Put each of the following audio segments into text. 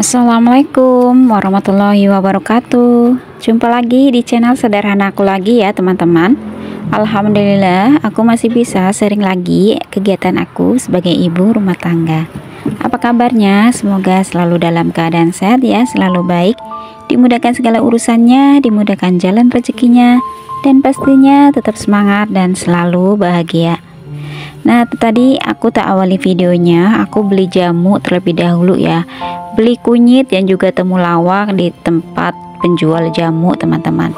Assalamualaikum warahmatullahi wabarakatuh. Jumpa lagi di channel sederhana aku lagi ya teman-teman. Alhamdulillah aku masih bisa sharing lagi kegiatan aku sebagai ibu rumah tangga. Apa kabarnya? Semoga selalu dalam keadaan sehat ya, selalu baik, dimudahkan segala urusannya, dimudahkan jalan rezekinya, dan pastinya tetap semangat dan selalu bahagia. Nah, tadi aku tak awali videonya, aku beli jamu terlebih dahulu ya. Beli kunyit dan juga temulawak di tempat penjual jamu teman-teman.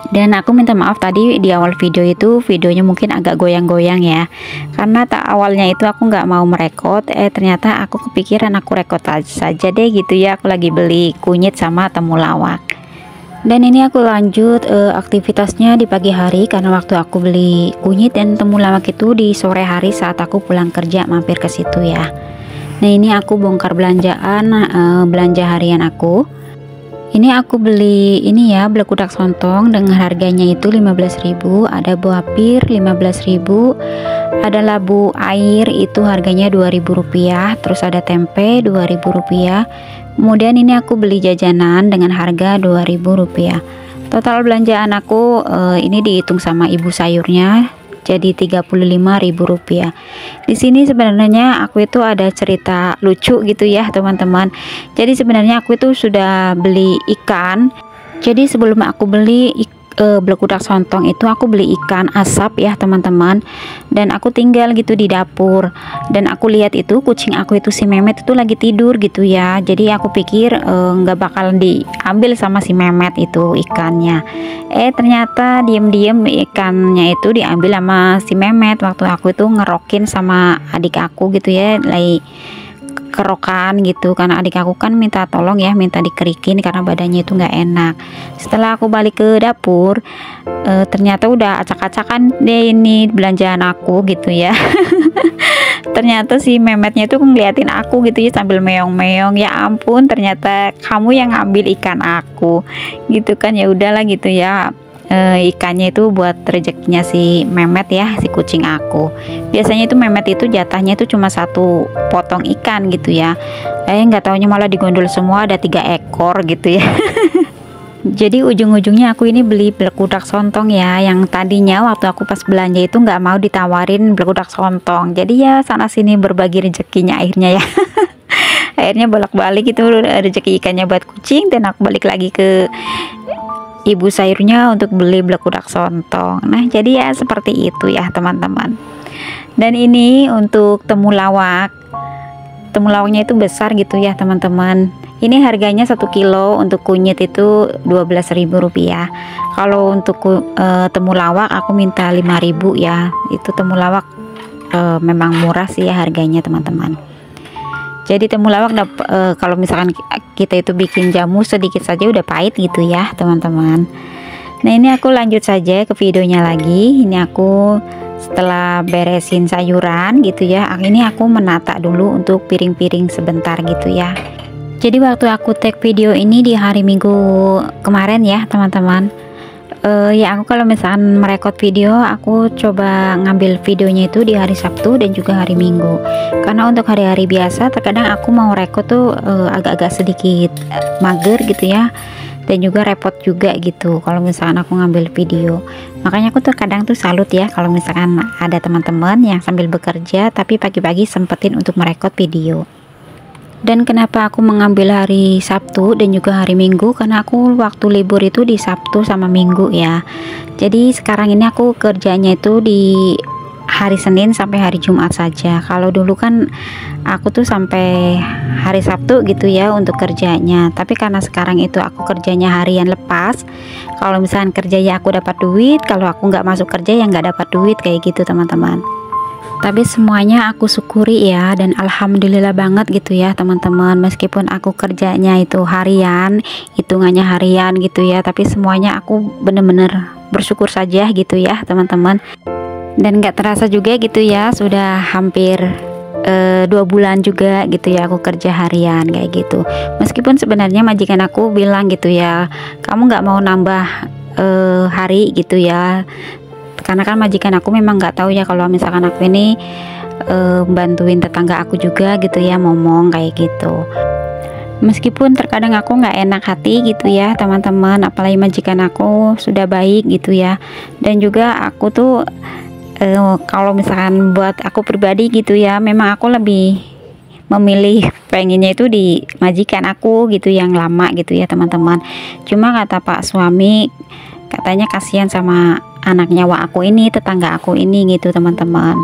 Dan aku minta maaf tadi di awal video itu videonya mungkin agak goyang-goyang ya. Karena tak awalnya itu aku nggak mau merekod, ternyata aku kepikiran aku rekod saja deh gitu ya. Aku lagi beli kunyit sama temulawak. Dan ini aku lanjut aktivitasnya di pagi hari, karena waktu aku beli kunyit dan temulawak itu di sore hari saat aku pulang kerja mampir ke situ ya. Nah, ini aku bongkar belanjaan belanja harian aku. Ini aku beli ini ya, belekudak sontong dengan harganya itu 15.000, ada buah pir 15.000, ada labu air itu harganya Rp2.000, terus ada tempe Rp2.000. Kemudian ini aku beli jajanan dengan harga Rp2.000. Total belanjaan aku ini dihitung sama ibu sayurnya jadi Rp35.000. Di sini sebenarnya aku itu ada cerita lucu gitu ya teman-teman. Jadi sebenarnya aku itu sudah beli ikan. Jadi sebelum aku beli belekudak sontong itu aku beli ikan asap ya teman-teman, dan aku tinggal gitu di dapur, dan aku lihat itu kucing aku itu si Memet itu lagi tidur gitu ya. Jadi aku pikir nggak bakal diambil sama si Memet itu ikannya. Ternyata diem-diem ikannya itu diambil sama si Memet waktu aku itu ngerokin sama adik aku gitu ya, lagi kerokan gitu, karena adik aku kan minta tolong ya, minta dikerikin karena badannya itu nggak enak. Setelah aku balik ke dapur, ternyata udah acak-acakan deh ini belanjaan aku gitu ya. Ternyata si Memetnya itu ngeliatin aku gitu ya sambil meong-meong, ya ampun ternyata kamu yang ngambil ikan aku gitu kan. Ya udahlah gitu ya, ikannya itu buat rezekinya si Memet ya, si kucing aku. Biasanya itu Memet itu jatahnya itu cuma satu potong ikan gitu ya, nggak taunya malah digondol semua, ada 3 ekor gitu ya. Jadi ujung-ujungnya aku ini beli belekudak sontong ya, yang tadinya waktu aku pas belanja itu nggak mau ditawarin belekudak sontong. Jadi ya sana sini berbagi rezekinya akhirnya ya. Akhirnya bolak-balik itu rezeki ikannya buat kucing, dan aku balik lagi ke ibu sayurnya untuk beli belekudak sontong. Nah, jadi ya seperti itu ya teman-teman. Dan ini untuk temulawak. Temulawaknya itu besar gitu ya teman-teman. Ini harganya 1 kilo, untuk kunyit itu Rp12.000. Kalau untuk temulawak aku minta 5.000 ya. Itu temulawak memang murah sih ya harganya teman-teman. Jadi temulawak kalau misalkan kita itu bikin jamu sedikit saja udah pahit gitu ya teman-teman. Nah, ini aku lanjut saja ke videonya lagi. Ini aku setelah beresin sayuran gitu ya, ini aku menata dulu untuk piring-piring sebentar gitu ya. Jadi waktu aku take video ini di hari Minggu kemarin ya teman-teman. Ya aku kalau misalkan merekod video, aku coba ngambil videonya itu di hari Sabtu dan juga hari Minggu. Karena untuk hari-hari biasa terkadang aku mau rekod tuh agak-agak sedikit mager gitu ya, dan juga repot juga gitu kalau misalkan aku ngambil video. Makanya aku terkadang tuh salut ya kalau misalkan ada teman-teman yang sambil bekerja tapi pagi-pagi sempetin untuk merekod video. Dan kenapa aku mengambil hari Sabtu dan juga hari Minggu, karena aku waktu libur itu di Sabtu sama Minggu ya. Jadi sekarang ini aku kerjanya itu di hari Senin sampai hari Jumat saja. Kalau dulu kan aku tuh sampai hari Sabtu gitu ya untuk kerjanya. Tapi karena sekarang itu aku kerjanya harian lepas, kalau misalkan kerja ya aku dapat duit, kalau aku nggak masuk kerja ya nggak dapat duit, kayak gitu teman-teman. Tapi semuanya aku syukuri ya, dan alhamdulillah banget gitu ya teman-teman. Meskipun aku kerjanya itu harian, hitungannya harian gitu ya, tapi semuanya aku bener-bener bersyukur saja gitu ya teman-teman. Dan gak terasa juga gitu ya, sudah hampir 2 bulan juga gitu ya aku kerja harian kayak gitu. Meskipun sebenarnya majikan aku bilang gitu ya, kamu nggak mau nambah hari gitu ya, karena kan majikan aku memang nggak tahu ya kalau misalkan aku ini bantuin tetangga aku juga gitu ya, ngomong kayak gitu. Meskipun terkadang aku nggak enak hati gitu ya teman-teman, apalagi majikan aku sudah baik gitu ya. Dan juga aku tuh kalau misalkan buat aku pribadi gitu ya, memang aku lebih memilih pengennya itu di majikan aku gitu yang lama gitu ya teman-teman. Cuma kata Pak suami, katanya kasihan sama anak nyawa aku ini, tetangga aku ini gitu teman-teman.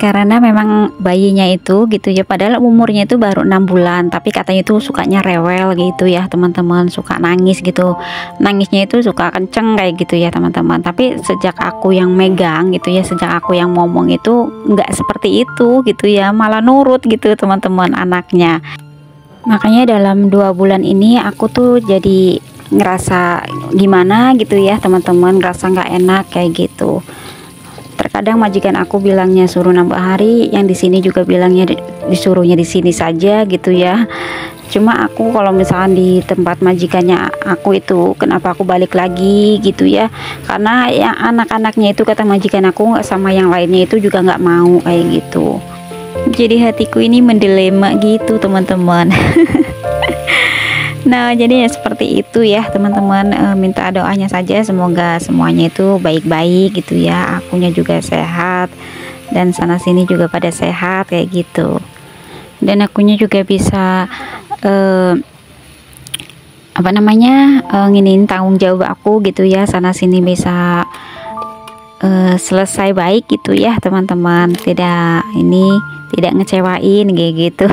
Karena memang bayinya itu gitu ya, padahal umurnya itu baru 6 bulan, tapi katanya itu sukanya rewel gitu ya teman-teman, suka nangis gitu, nangisnya itu suka kenceng kayak gitu ya teman-teman. Tapi sejak aku yang megang gitu ya, sejak aku yang ngomong itu nggak seperti itu gitu ya, malah nurut gitu teman-teman anaknya. Makanya dalam 2 bulan ini aku tuh jadi ngerasa gimana gitu ya teman-teman, ngerasa nggak enak kayak gitu. Terkadang majikan aku bilangnya suruh nambah hari, yang di sini juga bilangnya disuruhnya di sini saja gitu ya. Cuma aku kalau misalkan di tempat majikannya aku itu, kenapa aku balik lagi gitu ya? Karena yang anak-anaknya itu kata majikan aku sama yang lainnya itu juga nggak mau kayak gitu. Jadi hatiku ini mendelema gitu teman-teman. Nah jadi ya seperti itu ya teman-teman, minta doanya saja semoga semuanya itu baik-baik gitu ya, akunya juga sehat dan sana sini juga pada sehat kayak gitu, dan akunya juga bisa apa namanya nginin tanggung jawab aku gitu ya, sana sini bisa selesai baik gitu ya teman-teman, tidak ngecewain kayak gitu.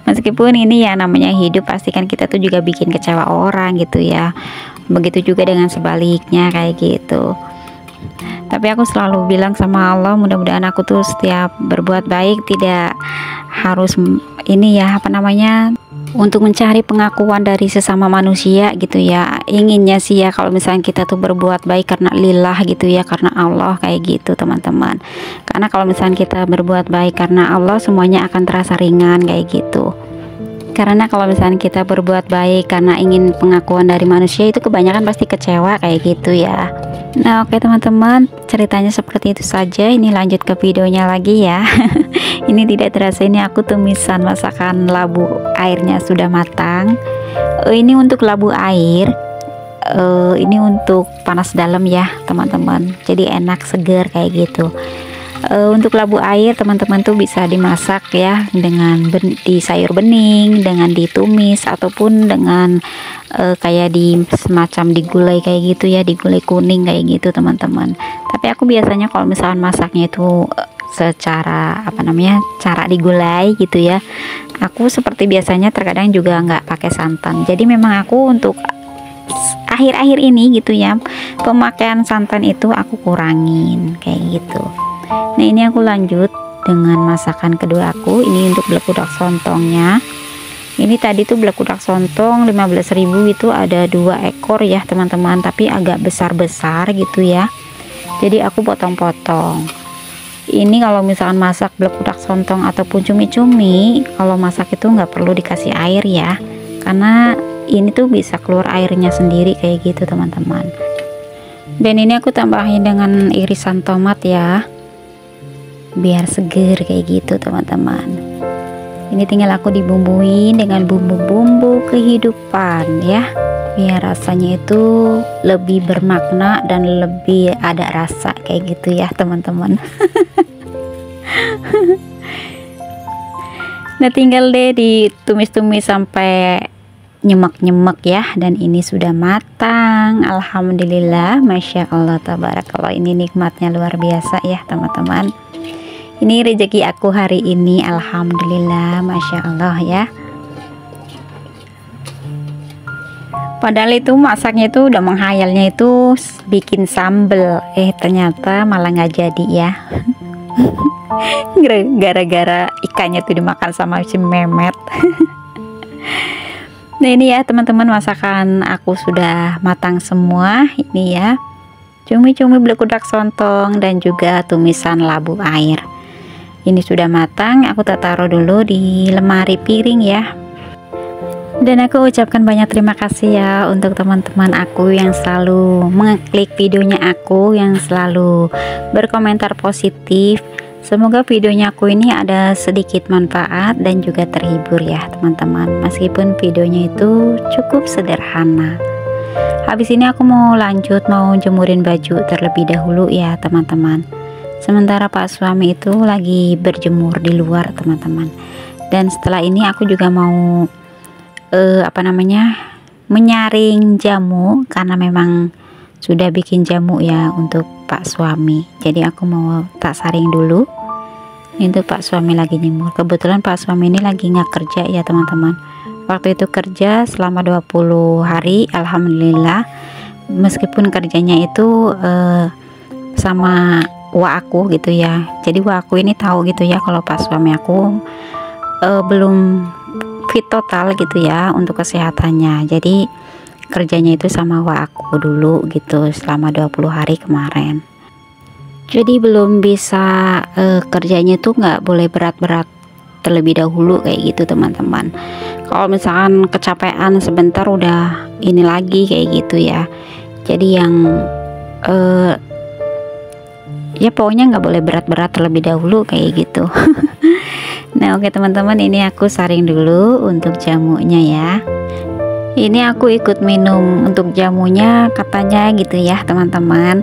Meskipun ini ya namanya hidup, pastikan kita tuh juga bikin kecewa orang gitu ya, begitu juga dengan sebaliknya kayak gitu. Tapi aku selalu bilang sama Allah, mudah-mudahan aku tuh setiap berbuat baik tidak harus ini ya apa namanya untuk mencari pengakuan dari sesama manusia gitu ya. Inginnya sih ya kalau misalnya kita tuh berbuat baik karena lillah gitu ya, karena Allah kayak gitu teman-teman. Karena kalau misalnya kita berbuat baik karena Allah, semuanya akan terasa ringan kayak gitu. Karena kalau misalnya kita berbuat baik karena ingin pengakuan dari manusia, itu kebanyakan pasti kecewa kayak gitu ya. Nah oke teman-teman, ceritanya seperti itu saja. Ini lanjut ke videonya lagi ya. Ini tidak terasa ini aku tumisan masakan labu, airnya sudah matang. Ini untuk labu air, ini untuk panas dalam ya teman-teman, jadi enak seger kayak gitu. Untuk labu air teman-teman tuh bisa dimasak ya dengan di sayur bening, dengan ditumis, ataupun dengan kayak di semacam digulai kayak gitu ya, digulai kuning kayak gitu teman-teman. Tapi aku biasanya kalau misalkan masaknya itu secara apa namanya, cara digulai gitu ya, aku seperti biasanya terkadang juga nggak pakai santan. Jadi memang aku untuk akhir-akhir ini gitu ya, pemakaian santan itu aku kurangin kayak gitu. Nah ini aku lanjut dengan masakan kedua aku. Ini untuk belakudak sontongnya. Ini tadi tuh belakudak sontong 15.000 itu ada 2 ekor ya teman-teman, tapi agak besar-besar gitu ya, jadi aku potong-potong. Ini kalau misalkan masak belakudak sontong ataupun cumi-cumi, kalau masak itu nggak perlu dikasih air ya, karena ini tuh bisa keluar airnya sendiri kayak gitu teman-teman. Dan ini aku tambahin dengan irisan tomat ya, biar seger kayak gitu teman-teman. Ini tinggal aku dibumbuin dengan bumbu-bumbu kehidupan ya, biar rasanya itu lebih bermakna dan lebih ada rasa kayak gitu ya teman-teman. Nah tinggal deh ditumis-tumis sampai nyemek-nyemek ya, dan ini sudah matang. Alhamdulillah, Masya Allah, tabarakallah. Ini nikmatnya luar biasa ya teman-teman. Ini rezeki aku hari ini, alhamdulillah, Masya Allah ya. Padahal itu masaknya itu udah menghayalnya itu bikin sambel, ternyata malah nggak jadi ya. Gara-gara ikannya tuh dimakan sama si Memet. Nah ini ya teman-teman, masakan aku sudah matang semua. Ini ya cumi-cumi belakudak sontong dan juga tumisan labu air. Ini sudah matang, aku taruh dulu di lemari piring ya. Dan aku ucapkan banyak terima kasih ya untuk teman-teman aku yang selalu mengklik videonya aku, yang selalu berkomentar positif, Semoga videonya aku ini ada sedikit manfaat dan juga terhibur ya teman-teman, meskipun videonya itu cukup sederhana. Habis ini aku mau lanjut mau jemurin baju terlebih dahulu ya teman-teman. Sementara Pak suami itu lagi berjemur di luar teman-teman. Dan setelah ini aku juga mau menyaring jamu, karena memang sudah bikin jamu ya untuk Pak suami. Jadi aku mau tak saring dulu. Ini tuh Pak suami lagi jemur. Kebetulan Pak suami ini lagi nggak kerja ya teman-teman. Waktu itu kerja selama 20 hari, alhamdulillah. Meskipun kerjanya itu sama wa aku gitu ya. Jadi wa aku ini tahu gitu ya kalau Pak suami aku belum fit total gitu ya untuk kesehatannya. Jadi kerjanya itu sama wa aku dulu gitu selama 20 hari kemarin. Jadi belum bisa kerjanya tuh nggak boleh berat-berat terlebih dahulu kayak gitu teman-teman. Kalau misalkan kecapean sebentar udah ini lagi kayak gitu ya. Jadi yang ya pokoknya nggak boleh berat-berat terlebih dahulu kayak gitu. Nah oke teman-teman, ini aku saring dulu untuk jamunya ya. Ini aku ikut minum untuk jamunya katanya gitu ya teman-teman.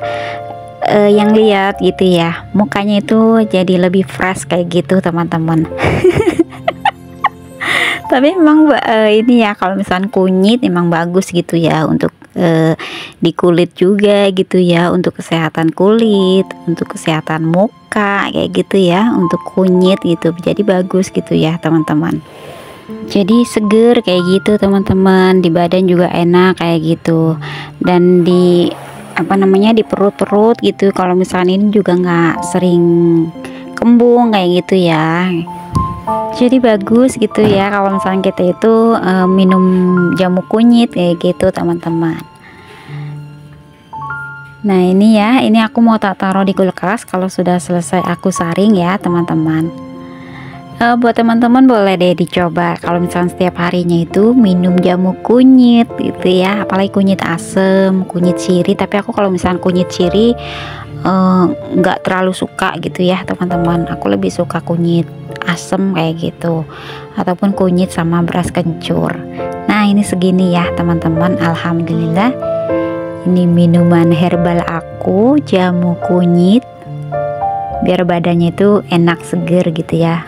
Yang lihat gitu ya, mukanya itu jadi lebih fresh kayak gitu teman-teman. Tapi memang ini ya, kalau misalnya kunyit emang bagus gitu ya untuk di kulit juga gitu ya, untuk kesehatan kulit, untuk kesehatan muka kayak gitu ya, untuk kunyit gitu. Jadi bagus gitu ya teman-teman. Jadi seger kayak gitu teman-teman, di badan juga enak kayak gitu, dan di di perut-perut gitu. Kalau misalnya ini juga nggak sering kembung kayak gitu ya. Jadi bagus gitu ya kalau misalnya kita itu minum jamu kunyit kayak gitu teman-teman. Nah ini ya, ini aku mau tak taruh di kulkas kalau sudah selesai aku saring ya teman-teman. Buat teman-teman boleh deh dicoba kalau misalnya setiap harinya itu minum jamu kunyit gitu ya, apalagi kunyit asem, kunyit sirih. Tapi aku kalau misalnya kunyit sirih nggak terlalu suka gitu ya teman-teman. Aku lebih suka kunyit asem kayak gitu, ataupun kunyit sama beras kencur. Nah ini segini ya teman-teman, alhamdulillah. Ini minuman herbal aku, jamu kunyit, biar badannya itu enak seger gitu ya.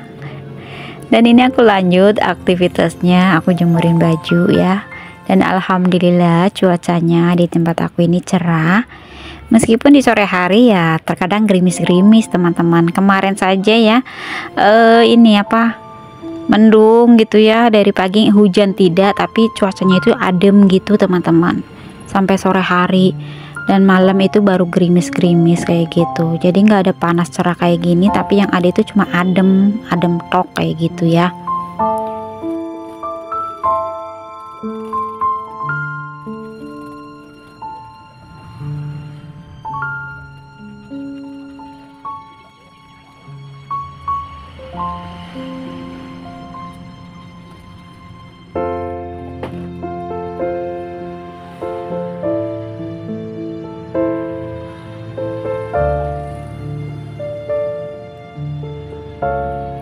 Dan ini aku lanjut aktivitasnya, aku jemurin baju ya. Dan alhamdulillah cuacanya di tempat aku ini cerah. Meskipun di sore hari ya terkadang gerimis-gerimis teman-teman. Kemarin saja ya mendung gitu ya, dari pagi hujan tidak, tapi cuacanya itu adem gitu teman-teman sampai sore hari. Dan malam itu baru gerimis-gerimis kayak gitu. Jadi nggak ada panas cerah kayak gini, tapi yang ada itu cuma adem tok kayak gitu ya.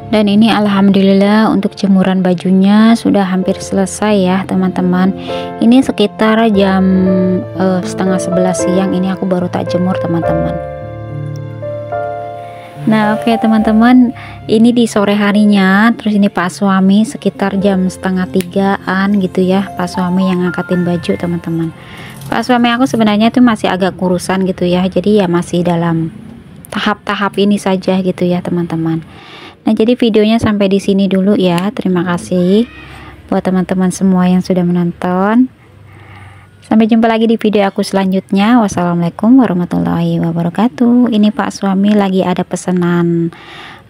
Dan ini alhamdulillah untuk jemuran bajunya sudah hampir selesai ya teman-teman. Ini sekitar jam setengah 11 siang ini aku baru tak jemur teman-teman. Nah oke teman-teman, ini di sore harinya. Terus ini Pak suami sekitar jam setengah 3-an gitu ya, Pak suami yang ngangkatin baju teman-teman. Pak suami aku sebenarnya tuh masih agak kurusan gitu ya, jadi ya masih dalam tahap-tahap ini saja gitu ya teman-teman. Nah jadi videonya sampai di sini dulu ya. Terima kasih buat teman-teman semua yang sudah menonton. Sampai jumpa lagi di video aku selanjutnya. Wassalamualaikum warahmatullahi wabarakatuh. Ini Pak suami lagi ada pesanan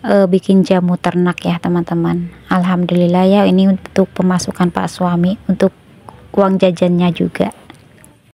bikin jamu ternak ya teman-teman. Alhamdulillah ya, ini untuk pemasukan Pak suami, untuk uang jajannya juga.